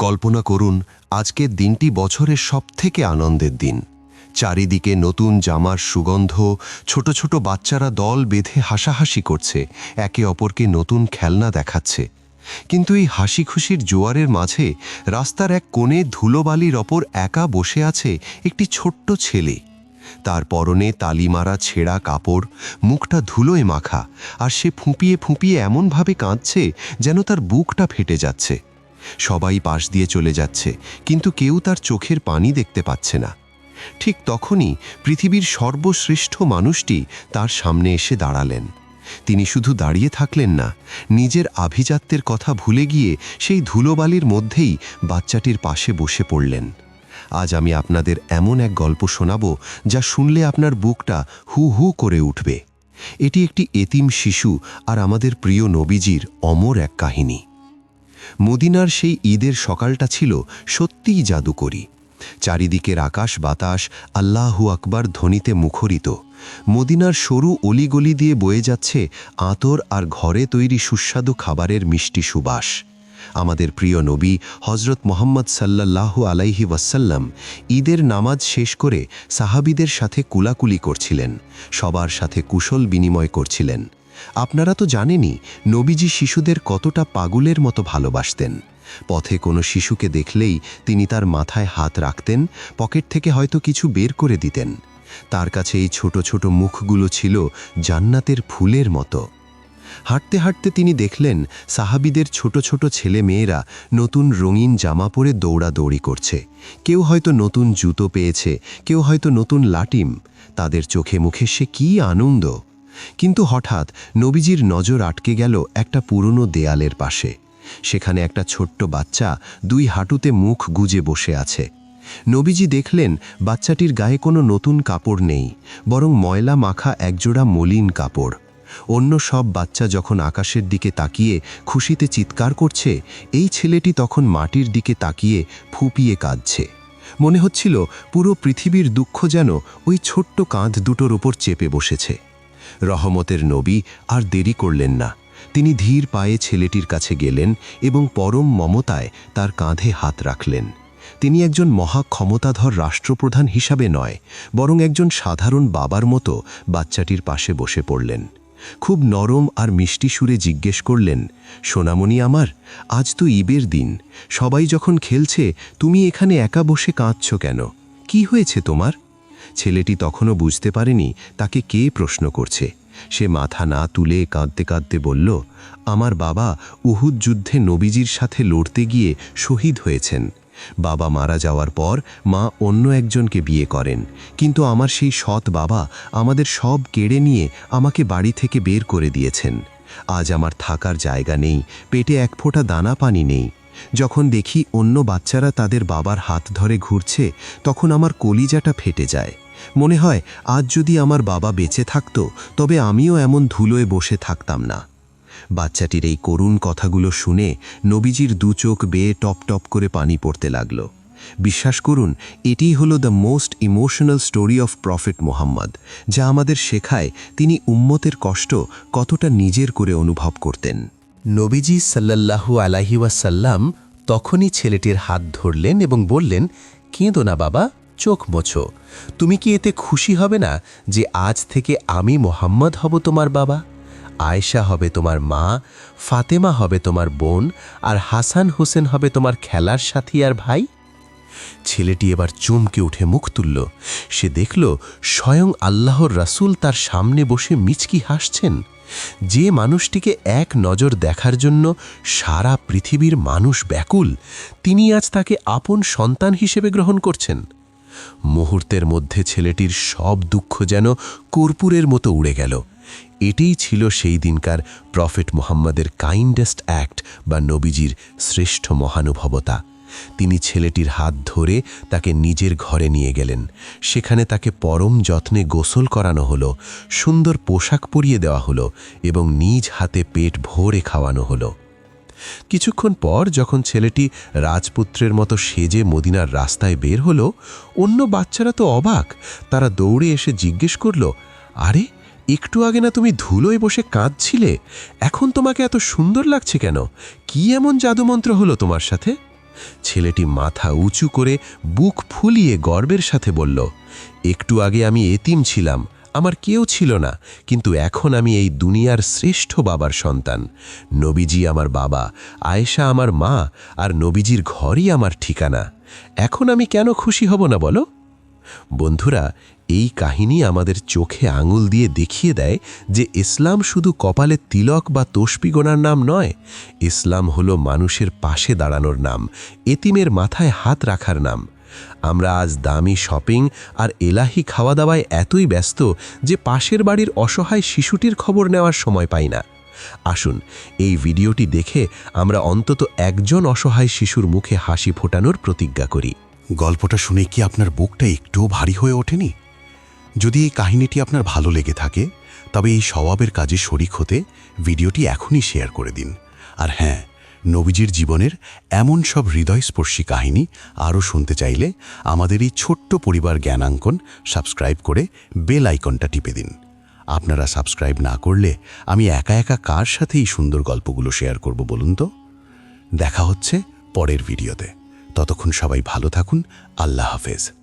কল্পনা করুন, আজকের দিনটি বছরের সবথেকে আনন্দের দিন। চারিদিকে নতুন জামার সুগন্ধ, ছোট ছোট বাচ্চারা দল বেঁধে হাসাহাসি করছে, একে অপরকে নতুন খেলনা দেখাচ্ছে। কিন্তু এই হাসি খুশির জোয়ারের মাঝে রাস্তার এক কোণে ধুলোবালির ওপর একা বসে আছে একটি ছোট্ট ছেলে। তার পরনে তালিমারা ছেঁড়া কাপড়, মুখটা ধুলোয় মাখা, আর সে ফুঁপিয়ে ফুঁপিয়ে এমনভাবে কাঁদছে যেন তার বুকটা ফেটে যাচ্ছে। সবাই পাশ দিয়ে চলে যাচ্ছে, কিন্তু কেউ তার চোখের পানি দেখতে পাচ্ছে না। ঠিক তখনই পৃথিবীর সর্বশ্রেষ্ঠ মানুষটি তার সামনে এসে দাঁড়ালেন। তিনি শুধু দাঁড়িয়ে থাকলেন না, নিজের আভিজাত্যের কথা ভুলে গিয়ে সেই ধুলোবালির মধ্যেই বাচ্চাটির পাশে বসে পড়লেন। আজ আমি আপনাদের এমন এক গল্প শোনাব যা শুনলে আপনার বুকটা হু হু করে উঠবে। এটি একটি এতিম শিশু আর আমাদের প্রিয় নবীজির অমর এক কাহিনী। মদিনার সেই ঈদের সকালটা ছিল সত্যিই জাদুকরী। চারিদিকের আকাশ বাতাস আল্লাহু আকবার ধ্বনিতে মুখরিত। মদিনার সরু অলিগলি দিয়ে বয়ে যাচ্ছে আতর আর ঘরে তৈরি সুস্বাদু খাবারের মিষ্টি সুবাস। আমাদের প্রিয় নবী হজরত মুহাম্মদ সাল্লাল্লাহু আলাইহি ওয়াসাল্লাম ঈদের নামাজ শেষ করে সাহাবীদের সাথে কুলাকুলি করছিলেন, সবার সাথে কুশল বিনিময় করছিলেন। আপনারা তো জানেনই নবীজি শিশুদের কতটা পাগলের মতো ভালোবাসতেন। পথে কোনো শিশুকে দেখলেই তিনি তার মাথায় হাত রাখতেন, পকেট থেকে হয়তো কিছু বের করে দিতেন। তার কাছে এই ছোট ছোট মুখগুলো ছিল জান্নাতের ফুলের মতো। হাঁটতে হাঁটতে তিনি দেখলেন সাহাবীদের ছোট ছোট ছেলে মেয়েরা নতুন রঙিন জামা পরে দৌড়াদৌড়ি করছে। কেউ হয়তো নতুন জুতো পেয়েছে, কেউ হয়তো নতুন লাটিম। তাদের চোখে মুখে সে কী আনন্দ! কিন্তু হঠাৎ নবীজির নজর আটকে গেল একটা পুরনো দেয়ালের পাশে। সেখানে একটা ছোট্ট বাচ্চা দুই হাঁটুতে মুখ গুজে বসে আছে। নবীজি দেখলেন বাচ্চাটির গায়ে কোনো নতুন কাপড় নেই, বরং ময়লা মাখা একজোড়া মলিন কাপড়। অন্য সব বাচ্চা যখন আকাশের দিকে তাকিয়ে খুশিতে চিৎকার করছে, এই ছেলেটি তখন মাটির দিকে তাকিয়ে ফুঁপিয়ে কাঁদছে। মনে হচ্ছিল পুরো পৃথিবীর দুঃখ যেন ওই ছোট্ট কাঁধ দুটোর ওপর চেপে বসেছে। রহমতের নবী আর দেরি করলেন না। তিনি ধীর পায়ে ছেলেটির কাছে গেলেন এবং পরম মমতায় তার কাঁধে হাত রাখলেন। তিনি একজন মহা ক্ষমতাধর রাষ্ট্রপ্রধান হিসাবে নয়, বরং একজন সাধারণ বাবার মতো বাচ্চাটির পাশে বসে পড়লেন। খুব নরম আর মিষ্টি সুরে জিজ্ঞেস করলেন, সোনামণি আমার, আজ তো ঈদের দিন, সবাই যখন খেলছে তুমি এখানে একা বসে কাঁদছ কেন? কি হয়েছে তোমার? ছেলেটি তখনও বুঝতে পারেনি তাকে কে প্রশ্ন করছে। সে মাথা না তুলে কাঁদতে কাঁদতে বলল, আমার বাবা উহুদ যুদ্ধে নবীজির সাথে লড়তে গিয়ে শহীদ হয়েছেন। বাবা মারা যাওয়ার পর মা অন্য একজনকে বিয়ে করেন, কিন্তু আমার সেই সৎ বাবা আমাদের সব কেড়ে নিয়ে আমাকে বাড়ি থেকে বের করে দিয়েছেন। আজ আমার থাকার জায়গা নেই, পেটে এক ফোঁটা দানা পানি নেই। যখন দেখি অন্য বাচ্চারা তাদের বাবার হাত ধরে ঘুরছে, তখন আমার কলিজাটা ফেটে যায়। মনে হয় আজ যদি আমার বাবা বেঁচে থাকত, তবে আমিও এমন ধুলোয় বসে থাকতাম না। বাচ্চাটির এই করুণ কথাগুলো শুনে নবীজির দু চোখ বেয়ে টপ টপ করে পানি পড়তে লাগল। বিশ্বাস করুন, এটিই হলো the most emotional story of prophet Muhammad, যা আমাদের শেখায় তিনি উম্মতের কষ্ট কতটা নিজের করে অনুভব করতেন। নবীজি সাল্লাল্লাহু আলাইহি ওয়াসাল্লাম তখনই ছেলেটির হাত ধরলেন এবং বললেন, কেঁদো না বাবা, চোখ মোছো। তুমি কি এতে খুশি হবে না যে আজ থেকে আমি মুহাম্মদ হব তোমার বাবা? আয়েশা হবে তোমার মা, ফাতেমা হবে তোমার বোন, আর হাসান হোসেন হবে তোমার খেলার সাথী আর ভাই। ছেলেটি এবার চমকে উঠে মুখ তুলল। সে দেখল স্বয়ং আল্লাহর রাসূল তার সামনে বসে মিচকি হাসছেন। যে মানুষটিকে এক নজর দেখার জন্য সারা পৃথিবীর মানুষ ব্যাকুল, তিনি আজ তাকে আপন সন্তান হিসেবে গ্রহণ করছেন। মুহূর্তের মধ্যে ছেলেটির সব দুঃখ যেন কর্পূরের মতো উড়ে গেল। এটাই ছিল সেই দিনকার প্রফেট মুহাম্মদের কাইন্ডেস্ট অ্যাক্ট বা নবীজির শ্রেষ্ঠ মহানুভবতা। তিনি ছেলেটির হাত ধরে তাকে নিজের ঘরে নিয়ে গেলেন। সেখানে তাকে পরম যত্নে গোসল করানো হলো, সুন্দর পোশাক পরিয়ে দেওয়া হলো এবং নিজ হাতে পেট ভরে খাওয়ানো হলো। কিছুক্ষণ পর যখন ছেলেটি রাজপুত্রের মতো সেজে মদিনার রাস্তায় বের হলো, অন্য বাচ্চারা তো অবাক। তারা দৌড়ে এসে জিজ্ঞেস করল, আরে, একটু আগে না তুমি ধুলোয় বসে কাঁদছিলে, এখন তোমাকে এত সুন্দর লাগছে কেন? কি এমন জাদুমন্ত্র হলো তোমার সাথে? ছেলেটি মাথা উঁচু করে বুক ফুলিয়ে গর্বের সাথে বলল, একটু আগে আমি এতিম ছিলাম, আমার কেউ ছিল না, কিন্তু এখন আমি এই দুনিয়ার শ্রেষ্ঠ বাবার সন্তান। নবীজি আমার বাবা, আয়েশা আমার মা, আর নবীজির ঘরই আমার ঠিকানা। এখন আমি কেন খুশি হব না বলো? বন্ধুরা, এই কাহিনী আমাদের চোখে আঙুল দিয়ে দেখিয়ে দেয় যে ইসলাম শুধু কপালে তিলক বা তসবি গোনার নাম নয়। ইসলাম হলো মানুষের পাশে দাঁড়ানোর নাম, এতিমের মাথায় হাত রাখার নাম। আমরা আজ দামি শপিং আর এলাহি খাওয়া দাওয়ায় এতই ব্যস্ত যে পাশের বাড়ির অসহায় শিশুটির খবর নেওয়ার সময় পাই না। আসুন এই ভিডিওটি দেখে আমরা অন্তত একজন অসহায় শিশুর মুখে হাসি ফোটানোর প্রতিজ্ঞা করি। গল্পটা শুনে কি আপনার বুকটা একটুও ভারী হয়ে ওঠেনি? যদি এই কাহিনীটি আপনার ভালো লেগে থাকে, তবে এই সওয়াবের কাজে শরিক হতে ভিডিওটি এখনই শেয়ার করে দিন। আর হ্যাঁ, নবীজির জীবনের এমন সব হৃদয়স্পর্শী কাহিনী আরও শুনতে চাইলে আমাদের এই ছোট্ট পরিবার জ্ঞানাঙ্কন সাবস্ক্রাইব করে বেল আইকনটা টিপে দিন। আপনারা সাবস্ক্রাইব না করলে আমি একা একা কার সাথে এই সুন্দর গল্পগুলো শেয়ার করব বলুন তো? দেখা হচ্ছে পরের ভিডিওতে। ততক্ষণ সবাই ভালো থাকুন। আল্লাহ হাফেজ।